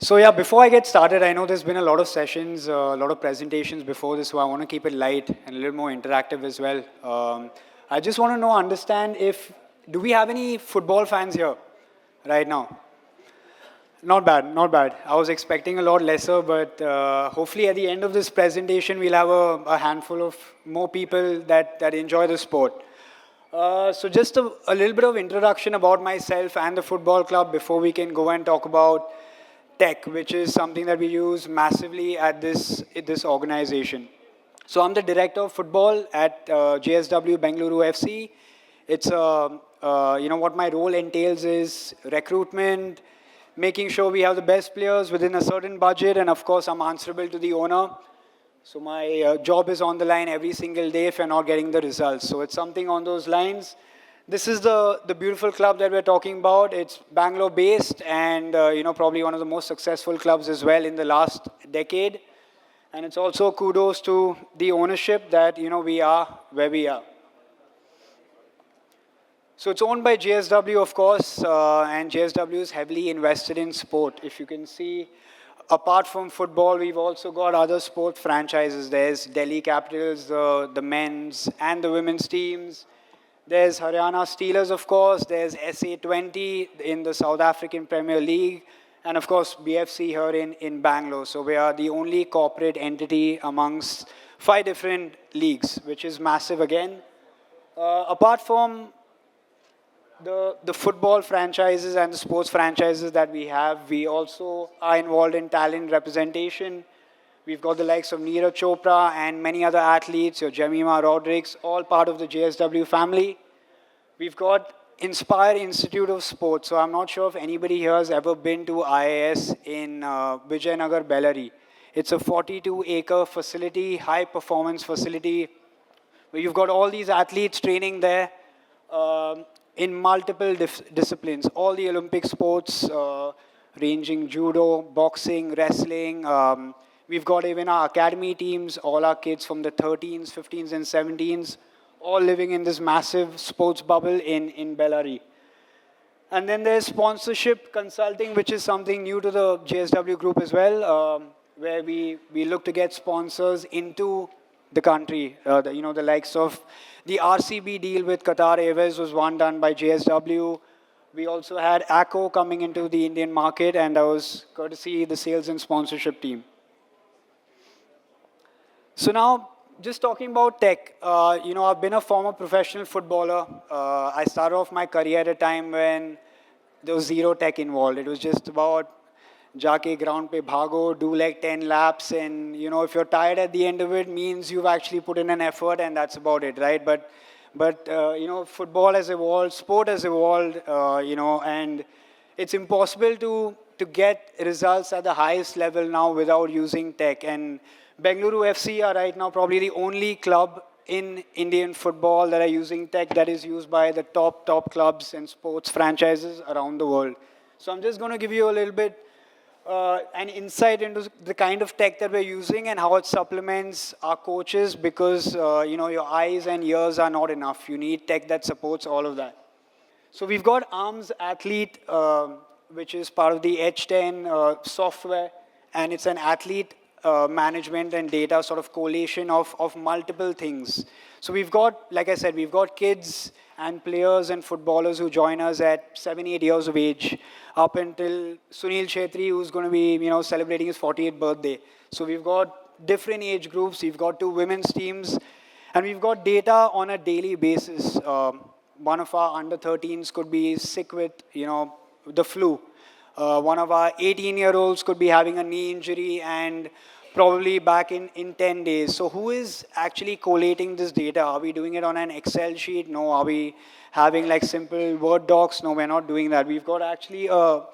So yeah, before I get started, I know there's been a lot of sessions, a lot of presentations before this, so I want to keep it light and a little more interactive as well. I just want to know, understand if, do we have any football fans here right now? Not bad, not bad. I was expecting a lot lesser, but hopefully at the end of this presentation, we'll have a handful of more people that enjoy the sport. So just a little bit of introduction about myself and the football club before we can go and talk about tech, which is something that we use massively at this organization. So I'm the director of football at JSW Bengaluru FC. It's what my role entails is recruitment, making sure we have the best players within a certain budget, and of course I'm answerable to the owner. So my job is on the line every single day if you're not getting the results. So it's something on those lines. This is the beautiful club that we're talking about. It's Bangalore based and probably one of the most successful clubs as well in the last decade. And it's also kudos to the ownership that we are where we are. So it's owned by JSW, of course, and JSW is heavily invested in sport. If you can see, apart from football, we've also got other sport franchises. There's Delhi Capitals, the men's and the women's teams. There's Haryana Steelers, of course. There's SA20 in the South African Premier League. And of course, BFC here in Bangalore. So we are the only corporate entity amongst 5 different leagues, which is massive again. Apart from the football franchises and the sports franchises that we have, we also are involved in talent representation. We've got the likes of Neeraj Chopra and many other athletes, your Jemima Rodriguez, all part of the JSW family. We've got Inspire Institute of Sports. So I'm not sure if anybody here has ever been to IIS in Vijayanagar, Bellary. It's a 42-acre facility, high-performance facility, where you've got all these athletes training there in multiple disciplines, all the Olympic sports, ranging judo, boxing, wrestling. We've got even our academy teams, all our kids from the 13s, 15s, and 17s, all living in this massive sports bubble in Bellary. And then there's sponsorship consulting, which is something new to the JSW group as well, where we look to get sponsors into the country. The likes of the RCB deal with Qatar Airways was one done by JSW. We also had ACO coming into the Indian market, and that was courtesy the sales and sponsorship team. So now, just talking about tech, I've been a former professional footballer. I started off my career at a time when there was zero tech involved. It was just about jaake ground pe bhago, do like 10 laps, and if you're tired at the end of it, means you've actually put in an effort, and that's about it, right? But football has evolved, sport has evolved, and it's impossible to get results at the highest level now without using tech. And Bengaluru FC are right now probably the only club in Indian football that are using tech that is used by the top clubs and sports franchises around the world. So I'm just going to give you a little bit an insight into the kind of tech that we're using and how it supplements our coaches because, your eyes and ears are not enough. You need tech that supports all of that. So we've got ARMS Athlete, which is part of the H10 software, and it's an athlete management and data sort of collation of multiple things. So we've got, like I said, we've got kids and players and footballers who join us at 7, 8 years of age, up until Sunil Chetri, who's going to be, celebrating his 40th birthday. So we've got different age groups. We've got 2 women's teams, and we've got data on a daily basis. One of our under 13s could be sick with, the flu. One of our 18-year-olds could be having a knee injury and probably back in 10 days. So who is actually collating this data? Are we doing it on an Excel sheet? No. Are we having like simple Word docs? No, we're not doing that. We've got actually a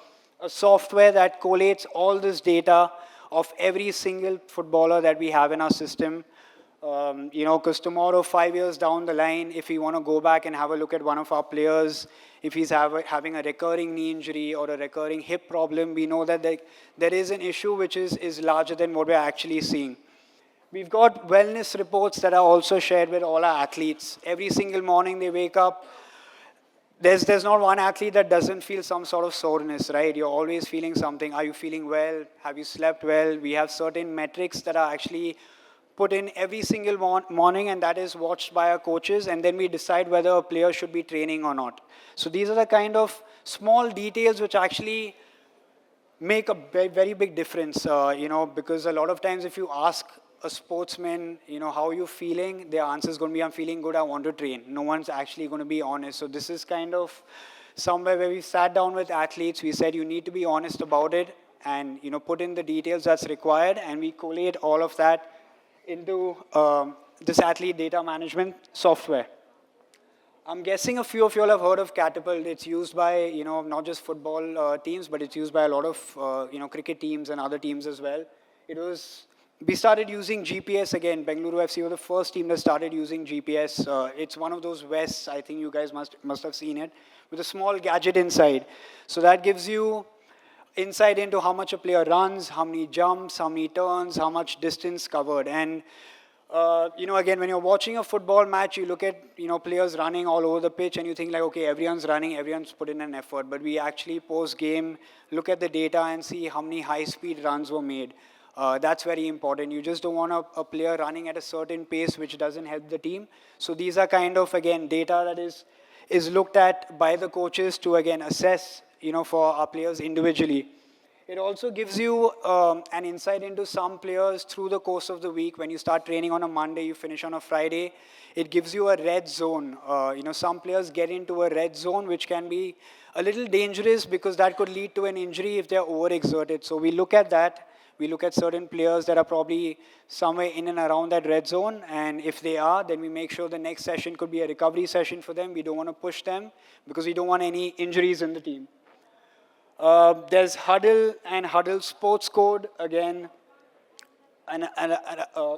software that collates all this data of every single footballer that we have in our system. Because tomorrow, 5 years down the line, if we want to go back and have a look at one of our players, if he's having a recurring knee injury or a recurring hip problem, we know that there is an issue which is larger than what we're actually seeing. We've got wellness reports that are also shared with all our athletes. Every single morning they wake up, there's not one athlete that doesn't feel some sort of soreness, right? You're always feeling something. Are you feeling well? Have you slept well? We have certain metrics that are actually put in every single morning, and that is watched by our coaches, and then we decide whether a player should be training or not. So these are the kind of small details which actually make a very big difference, because a lot of times if you ask a sportsman, how are you feeling, their answer is going to be, I'm feeling good, I want to train. No one's actually going to be honest. So this is kind of somewhere where we sat down with athletes, we said you need to be honest about it and, put in the details that's required, and we collate all of that into this athlete data management software. I'm guessing a few of you all have heard of Catapult. It's used by, not just football teams, but it's used by a lot of, cricket teams and other teams as well. We started using GPS again. Bengaluru FC were the first team that started using GPS. It's one of those vests, I think you guys must have seen it, with a small gadget inside. So that gives you insight into how much a player runs, how many jumps, how many turns, how much distance covered. And again, when you're watching a football match, you look at, players running all over the pitch and you think like, okay, everyone's running, everyone's put in an effort. But we actually post-game look at the data and see how many high-speed runs were made. That's very important. You just don't want a player running at a certain pace which doesn't help the team. So these are kind of, again, data that is looked at by the coaches to, again, assess, for our players individually. It also gives you an insight into some players through the course of the week. When you start training on a Monday, you finish on a Friday, it gives you a red zone. Some players get into a red zone, which can be a little dangerous because that could lead to an injury if they're overexerted. So we look at that. We look at certain players that are probably somewhere in and around that red zone. And if they are, then we make sure the next session could be a recovery session for them. We don't want to push them because we don't want any injuries in the team. There's Huddle and Huddle Sports Code, again,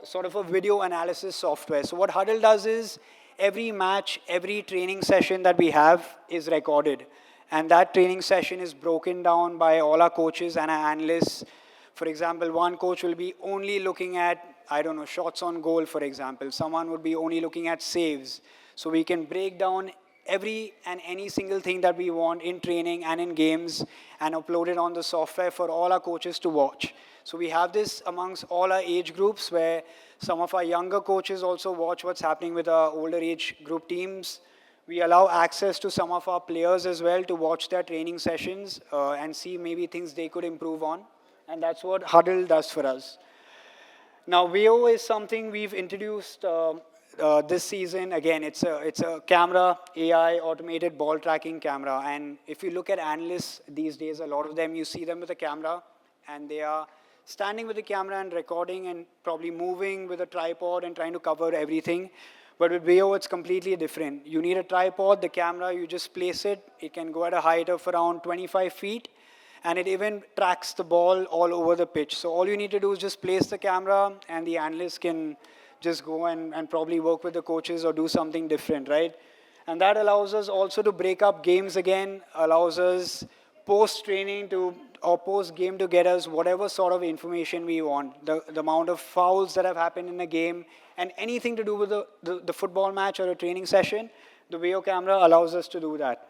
sort of a video analysis software. So what Huddle does is every match, every training session that we have is recorded. And that training session is broken down by all our coaches and our analysts. For example, one coach will be only looking at, shots on goal, for example. Someone would be only looking at saves. So we can break down every and any single thing that we want in training and in games and upload it on the software for all our coaches to watch. So we have this amongst all our age groups where some of our younger coaches also watch what's happening with our older age group teams. We allow access to some of our players as well to watch their training sessions and see maybe things they could improve on. And that's what Huddle does for us. Now, VO is something we've introduced this season. Again, it's a camera, AI, automated ball tracking camera. And if you look at analysts these days, a lot of them, you see them with a camera, and they are standing with the camera and recording and probably moving with a tripod and trying to cover everything. But with VO, it's completely different. You need a tripod, the camera, you just place it. It can go at a height of around 25 feet. And it even tracks the ball all over the pitch. So all you need to do is just place the camera, and the analyst can just go and probably work with the coaches or do something different, right? And that allows us also to break up games again, allows us post-training or post-game to get us whatever sort of information we want. The amount of fouls that have happened in a game, and anything to do with the football match or a training session, the VO camera allows us to do that.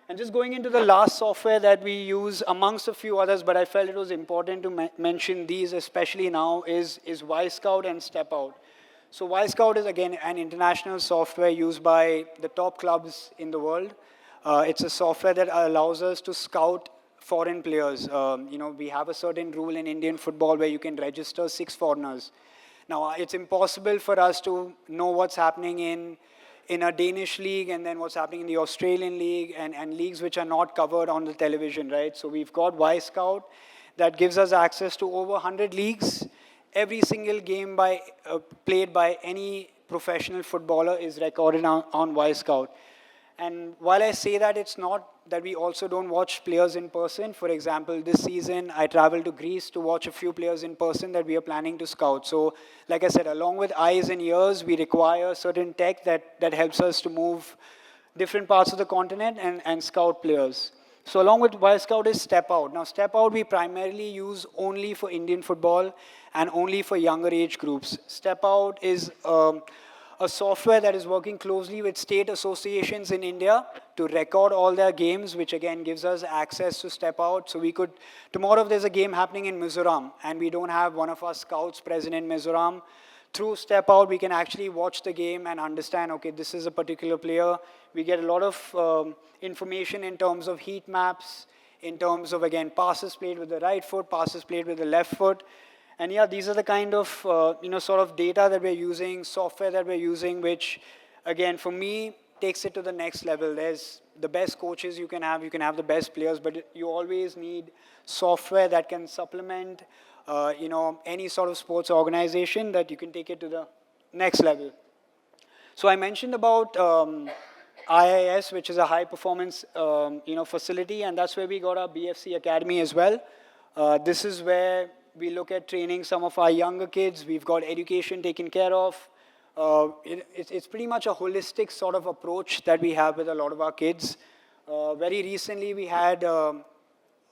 And just going into the last software that we use amongst a few others, but I felt it was important to mention these, especially now, is Y-Scout and Step Out. So Y-Scout is, again, an international software used by the top clubs in the world. It's a software that allows us to scout foreign players. We have a certain rule in Indian football where you can register 6 foreigners. Now, it's impossible for us to know what's happening in a Danish league and then what's happening in the Australian league and leagues which are not covered on the television, right? So we've got Y-Scout that gives us access to over 100 leagues. Every single game played by any professional footballer is recorded on Y-Scout. And while I say that, it's not that we also don't watch players in person. For example, this season, I traveled to Greece to watch a few players in person that we are planning to scout. So, like I said, along with eyes and ears, we require certain tech that helps us to move different parts of the continent and scout players. So along with Y-Scout is Step Out. Now, Step Out we primarily use only for Indian football and only for younger age groups. Step Out is a a software that is working closely with state associations in India to record all their games, which again gives us access to step out. So we could, tomorrow if there's a game happening in Mizoram and we don't have one of our scouts present in Mizoram, through Step Out, we can actually watch the game and understand, okay, this is a particular player. We get a lot of information in terms of heat maps, in terms of, again, passes played with the right foot, passes played with the left foot. And yeah, these are the kind of, sort of data that we're using, software that we're using, which, again, for me, takes it to the next level. There's the best coaches you can have the best players, but you always need software that can supplement any sort of sports organization that you can take it to the next level. So I mentioned about IIS, which is a high performance facility, and that's where we got our BFC Academy as well. This is where we look at training some of our younger kids. We've got education taken care of. It's pretty much a holistic sort of approach that we have with a lot of our kids. Very recently, we had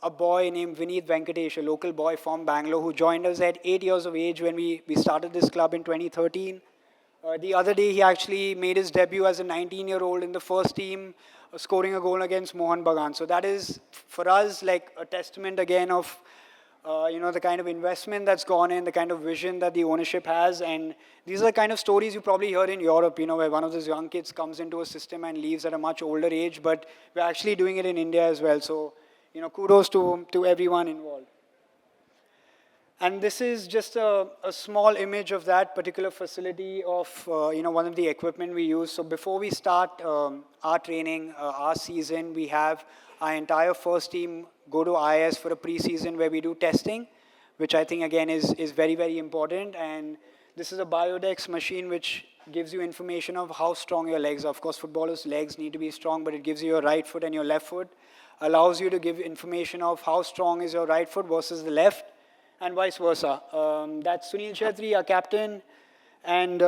a boy named Vineet Venkatesh, a local boy from Bangalore, who joined us at 8 years of age when we started this club in 2013. The other day, he actually made his debut as a 19-year-old in the first team, scoring a goal against Mohan Bagan. So that is, for us, like a testament again of the kind of investment that's gone in, the kind of vision that the ownership has. And these are the kind of stories you probably heard in Europe, where one of those young kids comes into a system and leaves at a much older age. But we're actually doing it in India as well. So, kudos to everyone involved. And this is just a small image of that particular facility of, one of the equipment we use. So before we start our training, our season, we have our entire first team go to IS for a pre-season where we do testing, which I think, again, is very, very important. And this is a Biodex machine which gives you information of how strong your legs are. Of course, footballers' legs need to be strong, but it gives you your right foot and your left foot. Allows you to give information of how strong is your right foot versus the left, and vice versa. That's Sunil Chetri, our captain. And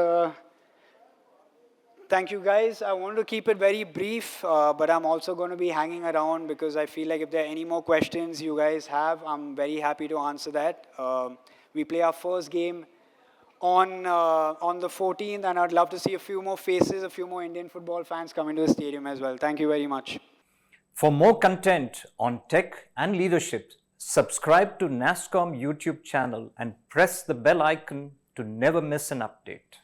thank you, guys. I wanted to keep it very brief, but I'm also going to be hanging around because I feel like if there are any more questions you guys have, I'm very happy to answer that. We play our first game on the 14th, and I'd love to see a few more faces, a few more Indian football fans come into the stadium as well. Thank you very much. For more content on tech and leadership, subscribe to nasscom YouTube channel and press the bell icon to never miss an update.